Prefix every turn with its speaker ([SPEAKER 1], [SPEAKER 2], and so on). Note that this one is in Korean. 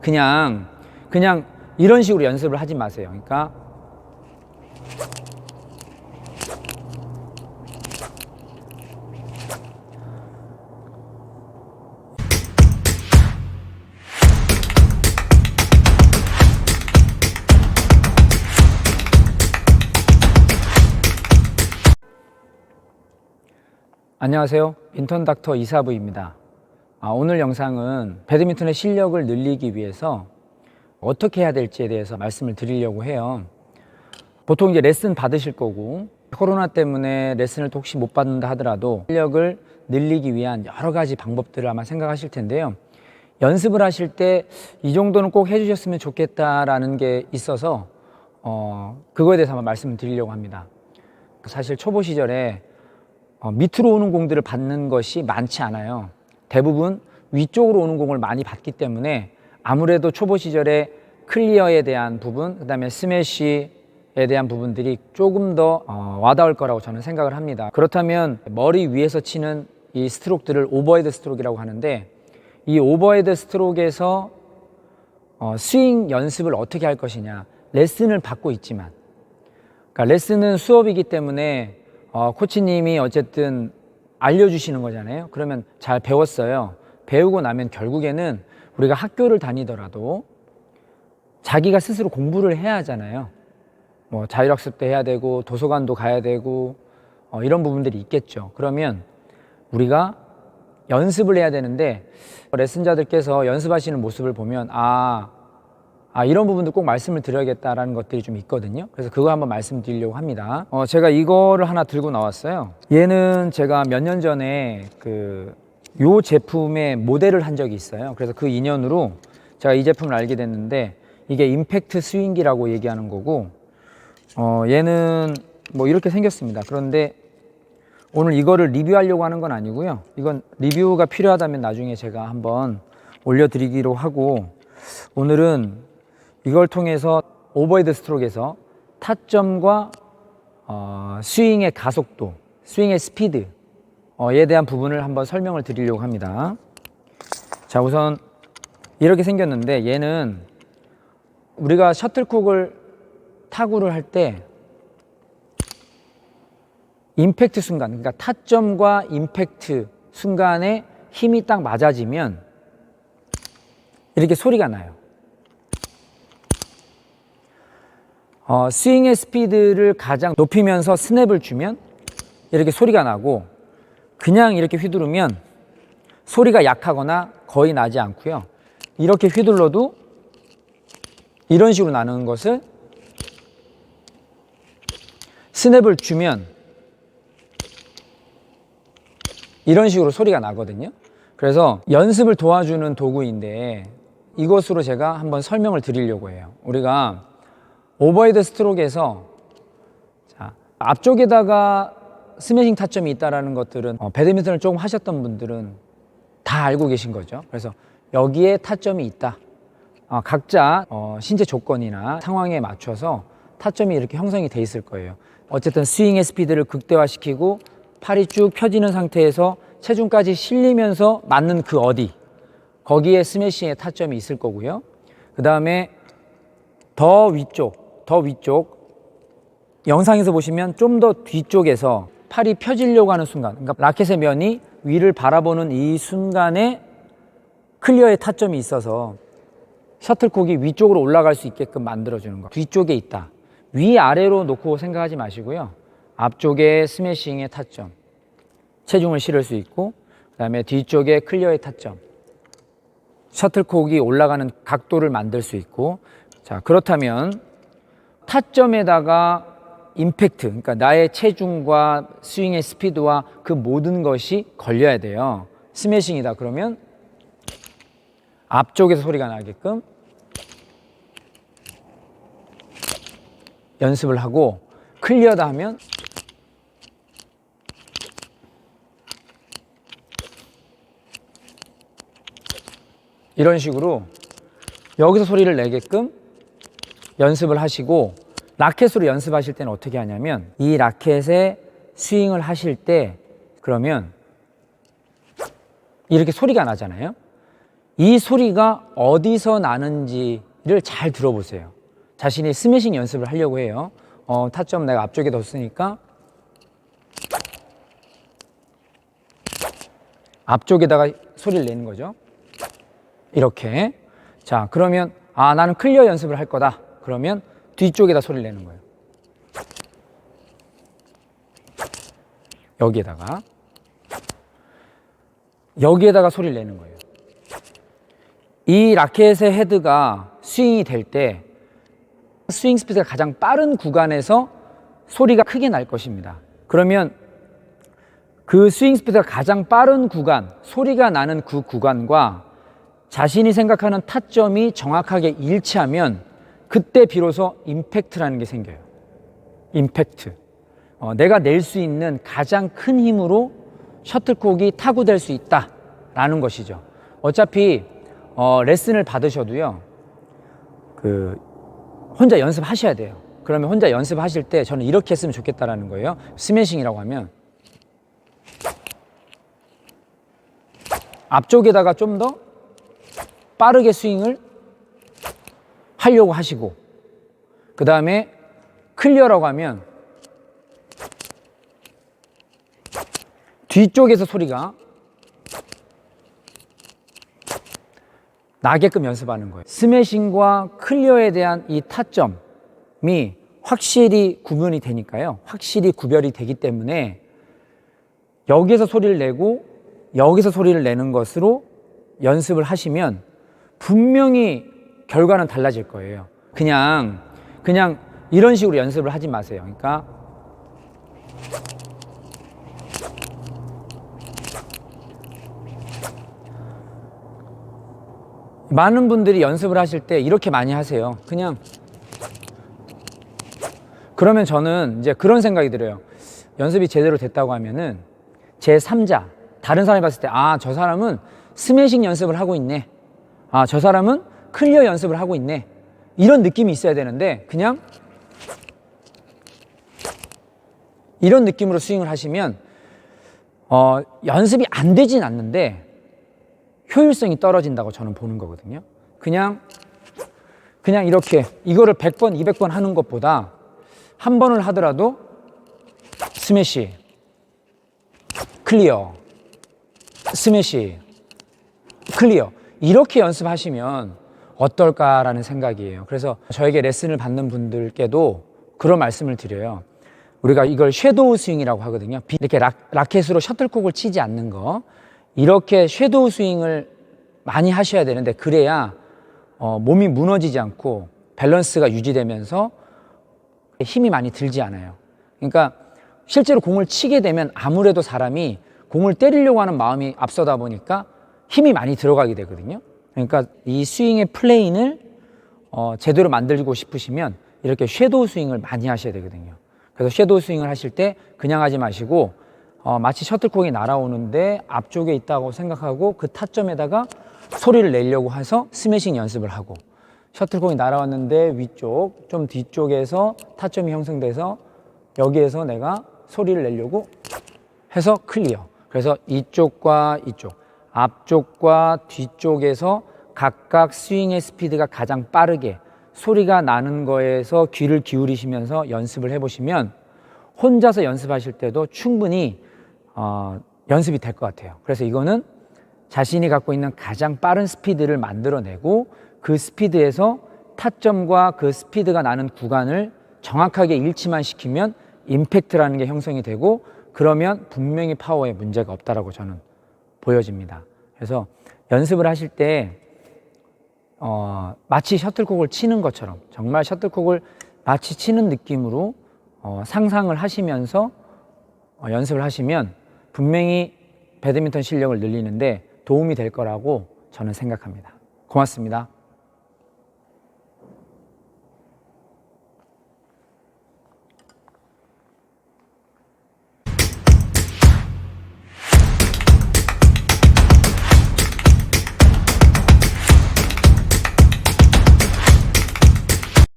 [SPEAKER 1] 그냥 이런 식으로 연습을 하지 마세요. 그러니까 안녕하세요. 빈턴 닥터 이사부입니다. 오늘 영상은 배드민턴의 실력을 늘리기 위해서 어떻게 해야 될지에 대해서 말씀을 드리려고 해요. 보통 이제 레슨 받으실 거고, 코로나 때문에 레슨을 또 혹시 못 받는다 하더라도 실력을 늘리기 위한 여러 가지 방법들을 아마 생각하실 텐데요. 연습을 하실 때 이 정도는 꼭 해주셨으면 좋겠다라는 게 있어서 그거에 대해서 한번 말씀을 드리려고 합니다. 사실 초보 시절에 밑으로 오는 공들을 받는 것이 많지 않아요. 대부분 위쪽으로 오는 공을 많이 받기 때문에 아무래도 초보 시절에 클리어에 대한 부분, 그 다음에 스매시에 대한 부분들이 조금 더 와닿을 거라고 저는 생각을 합니다. 그렇다면 머리 위에서 치는 이 스트로크들을 오버헤드 스트로크라고 하는데, 이 오버헤드 스트로크에서 스윙 연습을 어떻게 할 것이냐, 레슨을 받고 있지만, 그러니까 레슨은 수업이기 때문에 코치님이 어쨌든 알려주시는 거잖아요. 그러면 잘 배웠어요. 배우고 나면 결국에는 우리가 학교를 다니더라도 자기가 스스로 공부를 해야 하잖아요. 뭐 자율학습 때 해야 되고 도서관도 가야 되고 이런 부분들이 있겠죠. 그러면 우리가 연습을 해야 되는데, 레슨자들께서 연습하시는 모습을 보면 이런 부분도 꼭 말씀을 드려야겠다라는 것들이 좀 있거든요. 그래서 그거 한번 말씀드리려고 합니다. 제가 이거를 하나 들고 나왔어요. 얘는 제가 몇 년 전에 요 제품의 모델을 한 적이 있어요. 그래서 그 인연으로 제가 이 제품을 알게 됐는데, 이게 임팩트 스윙기라고 얘기하는 거고, 얘는 뭐 이렇게 생겼습니다. 그런데 오늘 이거를 리뷰하려고 하는 건 아니고요. 이건 리뷰가 필요하다면 나중에 제가 한번 올려드리기로 하고, 오늘은 이걸 통해서 오버헤드 스트로크에서 타점과 스윙의 가속도, 스윙의 스피드에 대한 부분을 한번 설명을 드리려고 합니다. 자, 우선 이렇게 생겼는데, 얘는 우리가 셔틀콕을 타구를 할 때 임팩트 순간, 그러니까 타점과 임팩트 순간에 힘이 딱 맞아지면 이렇게 소리가 나요. 스윙의 스피드를 가장 높이면서 스냅을 주면 이렇게 소리가 나고, 그냥 이렇게 휘두르면 소리가 약하거나 거의 나지 않고요. 이렇게 휘둘러도 이런 식으로 나는 것을 스냅을 주면 이런 식으로 소리가 나거든요. 그래서 연습을 도와주는 도구인데, 이것으로 제가 한번 설명을 드리려고 해요. 우리가 오버헤드 스트로크에서 앞쪽에다가 스매싱 타점이 있다는 것들은 배드민턴을 조금 하셨던 분들은 다 알고 계신 거죠. 그래서 여기에 타점이 있다. 각자 신체 조건이나 상황에 맞춰서 타점이 이렇게 형성이 돼 있을 거예요. 어쨌든 스윙의 스피드를 극대화시키고 팔이 쭉 펴지는 상태에서 체중까지 실리면서 맞는 그 어디, 거기에 스매싱의 타점이 있을 거고요. 그 다음에 더 위쪽 영상에서 보시면 좀 더 뒤쪽에서 팔이 펴지려고 하는 순간, 그러니까 라켓의 면이 위를 바라보는 이 순간에 클리어의 타점이 있어서 셔틀콕이 위쪽으로 올라갈 수 있게끔 만들어주는 거. 뒤쪽에 있다. 위아래로 놓고 생각하지 마시고요. 앞쪽에 스매싱의 타점, 체중을 실을 수 있고, 그 다음에 뒤쪽에 클리어의 타점, 셔틀콕이 올라가는 각도를 만들 수 있고. 자, 그렇다면 타점에다가 임팩트, 그러니까 나의 체중과 스윙의 스피드와 그 모든 것이 걸려야 돼요. 스매싱이다 그러면 앞쪽에서 소리가 나게끔 연습을 하고, 클리어다 하면 이런 식으로 여기서 소리를 내게끔 연습을 하시고, 라켓으로 연습하실 때는 어떻게 하냐면, 이 라켓에 스윙을 하실 때 그러면 이렇게 소리가 나잖아요. 이 소리가 어디서 나는지를 잘 들어보세요. 자신이 스매싱 연습을 하려고 해요. 타점 내가 앞쪽에 뒀으니까 앞쪽에다가 소리를 내는 거죠. 이렇게. 자, 그러면 나는 클리어 연습을 할 거다. 그러면 뒤쪽에다 소리를 내는 거예요. 여기에다가 소리를 내는 거예요. 이 라켓의 헤드가 스윙이 될 때 스윙 스피드가 가장 빠른 구간에서 소리가 크게 날 것입니다. 그러면 그 스윙 스피드가 가장 빠른 구간, 소리가 나는 그 구간과 자신이 생각하는 타점이 정확하게 일치하면 그때 비로소 임팩트라는 게 생겨요. 임팩트. 내가 낼 수 있는 가장 큰 힘으로 셔틀콕이 타구될 수 있다라는 것이죠. 어차피 레슨을 받으셔도요, 혼자 연습하셔야 돼요. 그러면 혼자 연습하실 때 저는 이렇게 했으면 좋겠다라는 거예요. 스매싱이라고 하면 앞쪽에다가 좀 더 빠르게 스윙을 하려고 하시고, 그 다음에 클리어라고 하면 뒤쪽에서 소리가 나게끔 연습하는 거예요. 스매싱과 클리어에 대한 이 타점이 확실히 구분이 되니까요. 확실히 구별이 되기 때문에 여기에서 소리를 내고 여기서 소리를 내는 것으로 연습을 하시면 분명히 결과는 달라질 거예요. 그냥 이런 식으로 연습을 하지 마세요. 그러니까 많은 분들이 연습을 하실 때 이렇게 많이 하세요. 그러면 저는 이제 그런 생각이 들어요. 연습이 제대로 됐다고 하면은 제 3자, 다른 사람이 봤을 때 저 사람은 스매싱 연습을 하고 있네. 저 사람은 클리어 연습을 하고 있네. 이런 느낌이 있어야 되는데 그냥 이런 느낌으로 스윙을 하시면 연습이 안 되진 않는데 효율성이 떨어진다고 저는 보는 거거든요. 그냥 이렇게 이거를 100번, 200번 하는 것보다 한 번을 하더라도 스매시, 클리어, 스매시, 클리어 이렇게 연습하시면 어떨까라는 생각이에요. 그래서 저에게 레슨을 받는 분들께도 그런 말씀을 드려요. 우리가 이걸 섀도우 스윙이라고 하거든요. 이렇게 라켓으로 셔틀콕을 치지 않는 거, 이렇게 섀도우 스윙을 많이 하셔야 되는데 그래야 몸이 무너지지 않고 밸런스가 유지되면서 힘이 많이 들지 않아요. 그러니까 실제로 공을 치게 되면 아무래도 사람이 공을 때리려고 하는 마음이 앞서다 보니까 힘이 많이 들어가게 되거든요. 그러니까 이 스윙의 플레인을 제대로 만들고 싶으시면 이렇게 섀도우 스윙을 많이 하셔야 되거든요. 그래서 섀도우 스윙을 하실 때 그냥 하지 마시고 마치 셔틀콕이 날아오는데 앞쪽에 있다고 생각하고 그 타점에다가 소리를 내려고 해서 스매싱 연습을 하고, 셔틀콕이 날아왔는데 위쪽, 좀 뒤쪽에서 타점이 형성돼서 여기에서 내가 소리를 내려고 해서 클리어. 그래서 이쪽과 이쪽, 앞쪽과 뒤쪽에서 각각 스윙의 스피드가 가장 빠르게 소리가 나는 거에서 귀를 기울이시면서 연습을 해보시면 혼자서 연습하실 때도 충분히 연습이 될 것 같아요. 그래서 이거는 자신이 갖고 있는 가장 빠른 스피드를 만들어내고 그 스피드에서 타점과 그 스피드가 나는 구간을 정확하게 일치만 시키면 임팩트라는 게 형성이 되고, 그러면 분명히 파워에 문제가 없다라고 저는 보여집니다. 그래서 연습을 하실 때 마치 셔틀콕을 치는 것처럼, 정말 셔틀콕을 마치 치는 느낌으로 상상을 하시면서 연습을 하시면 분명히 배드민턴 실력을 늘리는데 도움이 될 거라고 저는 생각합니다. 고맙습니다.